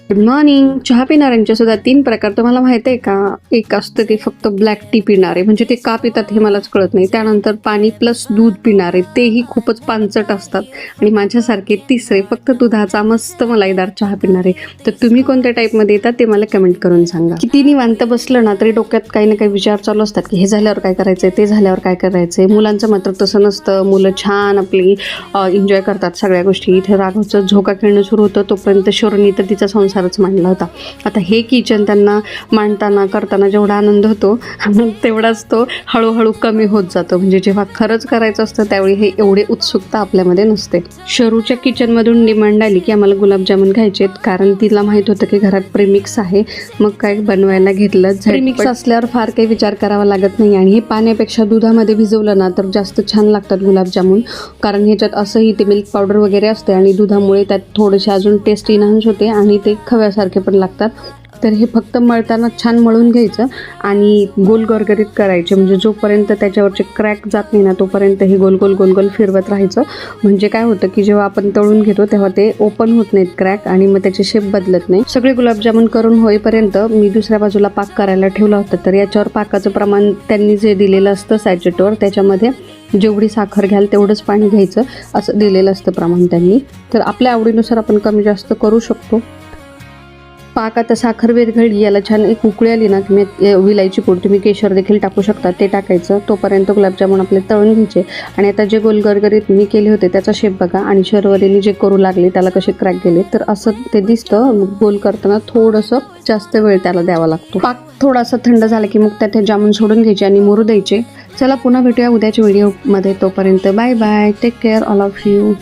Good morning. चहा पिणाऱ्यांच्या सुद्धा 3 प्रकार तुम्हाला माहित आहे का? एक असतं ते फक्त ब्लॅक टी पिणारे, म्हणजे ते का पितात हे मलाच कळत नाही. त्यानंतर पाणी प्लस दूध पिणारे, तेही खूपच पानचट असतात. आणि माझ्यासारखे तिसरे फक्त दुधाचा मस्त मलाईदार चहा पिणारे. तर तुम्ही कोणत्या टाईपमध्ये येतात ते मला कमेंट करून सांगा. किती निवांत बसलं ना तरी डोक्यात काही ना काही विचार चालू असतात की हे झाल्यावर काय करायचंय, ते झाल्यावर काय करायचंय. मुलांचं मात्र तसं नसतं. मुलं छान आपली एन्जॉय करतात सगळ्या गोष्टी. इथे राघवचं झोका खेळणं सुरू होतं तोपर्यंत शोरणी तर तिचा संसारच मांडला होता. आता हे किचन त्यांना मांडताना करताना जेवढा आनंद होतो तेवढाच तो हळूहळू कमी होत जातो. म्हणजे जेव्हा खरंच करायचं असतं त्यावेळी हे एवढे उत्सुकता आपल्यामध्ये नसते. शरूच्या किचनमधून डिमांड आली की आम्हाला गुलाबजामुन घ्यायचेत, कारण तिला माहीत होतं की घरात प्रेमिक्स आहे. मग काय बनवायला घेतलं. प्रेमिक्स असल्यावर फार काही विचार करावा लागत नाही. आणि हे पाण्यापेक्षा दुधामध्ये भिजवलं ना तर जास्त छान लागतात गुलाबजामुन, कारण ह्याच्यात असंही ते मिल्क पावडर वगैरे असते आणि दुधामुळे त्यात थोडेसे अजून टेस्ट इन्हान्स होते आणि ते खव्यासारखे पण लागतात. तर हे फक्त मळताना छान मळून घ्यायचं आणि गोल गरगरीत करायचे, म्हणजे जोपर्यंत त्याच्यावरचे क्रॅक जात नाही ना तोपर्यंत हे गोल गोल गोल गोल फिरवत राहायचं. म्हणजे काय होतं की जेव्हा आपण तळून घेतो तेव्हा ते ओपन होत नाहीत क्रॅक आणि मग त्याचे शेप बदलत नाही. सगळे गुलाबजामुन करून होईपर्यंत मी दुसऱ्या बाजूला पाक करायला ठेवला होता. तर याच्यावर पाकाचं प्रमाण त्यांनी जे दिलेलं असतं सॅचेटवर, त्याच्यामध्ये जेवढी साखर घ्याल तेवढंच पाणी घ्यायचं असं दिलेलं असतं प्रमाण त्यांनी. तर आपल्या आवडीनुसार आपण कमी जास्त करू शकतो. पाक आता साखर विरघळली, याला छान एक उकळी आली ना की विलायची पूड, तुम्ही केशर देखील टाकू शकता, ते टाकायचं. तोपर्यंत गुलाबजामुन आपले तळून घ्यायचे. आणि आता जे गोल गरगरीत मी केले होते त्याचा शेप बघा, आणि शर्वरीने जे करू लागले त्याला कसे क्रॅक गेले तर असं ते दिसतं. गोल करताना थोडंसं जास्त वेळ त्याला द्यावा लागतो. पाक थोडासा थंड झाला की मग त्यात जामून सोडून घ्यायचे आणि मुरू द्यायचे. चला पुन्हा भेटूया उद्याच्या व्हिडिओमध्ये. तोपर्यंत bye bye, take care all of you.